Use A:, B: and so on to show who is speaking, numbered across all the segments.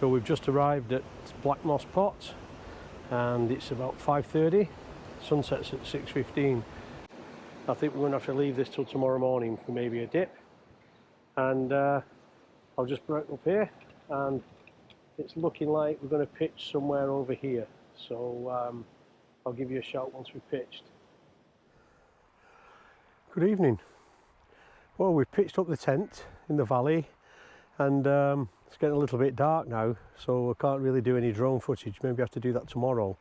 A: So we've just arrived at Black Moss Pot and it's about 5:30. Sunset's at 6:15. I think we're going to have to leave this till tomorrow morning for maybe a dip. And I'll just break up here, and it's looking like we're going to pitch somewhere over here. So I'll give you a shout once we've pitched. Good evening. Well, we've pitched up the tent in the valley, and it's getting a little bit dark now, so I can't really do any drone footage. Maybe I have to do that tomorrow.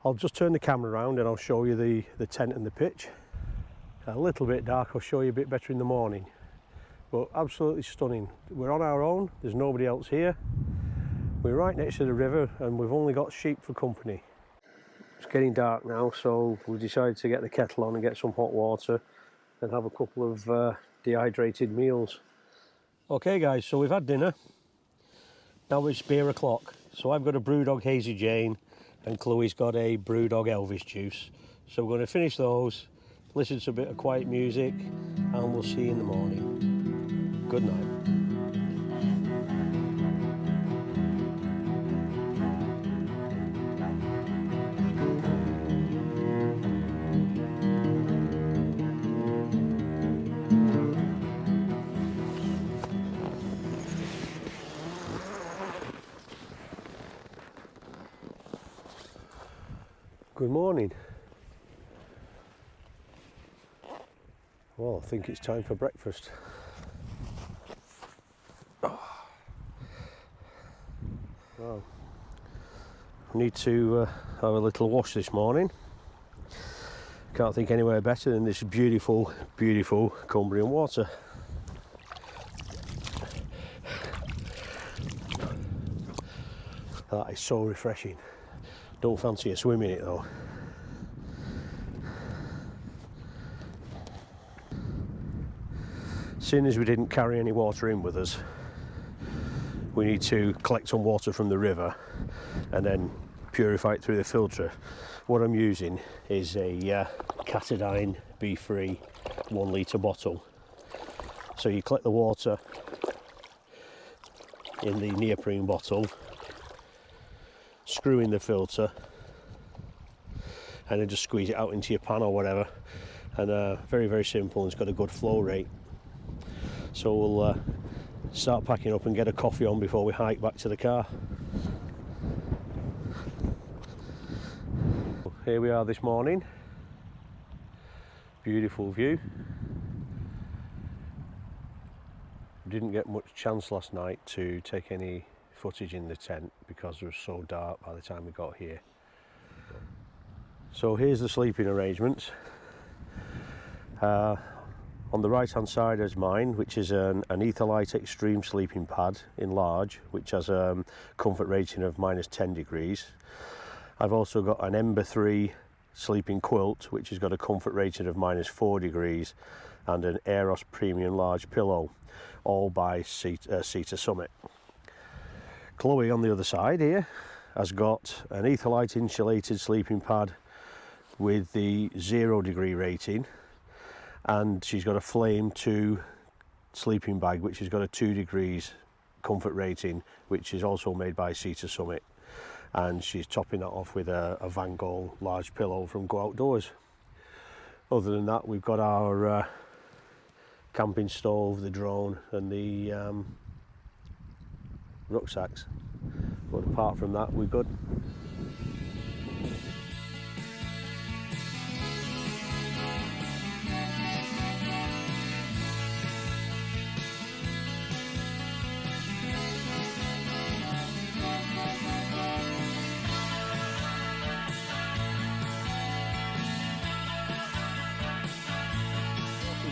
A: I'll just turn the camera around and I'll show you the tent and the pitch. A little bit dark, I'll show you a bit better in the morning. But absolutely stunning. We're on our own, there's nobody else here. We're right next to the river and we've only got sheep for company. It's getting dark now, so we decided to get the kettle on and get some hot water and have a couple of dehydrated meals. Okay guys, so we've had dinner. Now it's beer o'clock. So I've got a Brewdog Hazy Jane and Chloe's got a Brewdog Elvis juice. So we're going to finish those, listen to a bit of quiet music, and we'll see you in the morning. Good night. Good morning. Well, I think it's time for breakfast. Oh. Well, I need to have a little wash this morning. Can't think anywhere better than this beautiful, beautiful Cumbrian water. That is so refreshing. Don't fancy a swim in it though. Seeing as we didn't carry any water in with us, we need to collect some water from the river and then purify it through the filter. What I'm using is a Catadine B-free 1 litre bottle. So you collect the water in the neoprene bottle, screw in the filter, and then just squeeze it out into your pan or whatever. And very, very simple, and it's got a good flow rate. So we'll start packing up and get a coffee on before we hike back to the car. Here we are this morning. Beautiful view. Didn't get much chance last night to take any footage in the tent because it was so dark by the time we got here. So here's the sleeping arrangements. On the right hand side is mine, which is an Etherlite Extreme sleeping pad in large, which has a comfort rating of -10 degrees. I've also got an Ember 3 sleeping quilt, which has got a comfort rating of -4 degrees, and an Eros Premium large pillow, all by Cedar Summit. Chloe on the other side here has got an Etherlite insulated sleeping pad with the 0 degree rating, and she's got a Flame 2 sleeping bag which has got a 2 degrees comfort rating, which is also made by Cedar Summit, and she's topping that off with a Van Gogh large pillow from Go Outdoors. Other than that, we've got our camping stove, the drone, and the rucksacks, but apart from that we're good.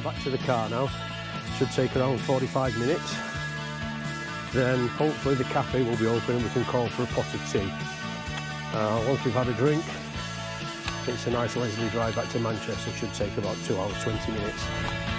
A: Back to the car now. Should take around 45 minutes. Then hopefully the cafe will be open and we can call for a pot of tea. Once we've had a drink, it's a nice leisurely drive back to Manchester. Should take about 2 hours 20 minutes.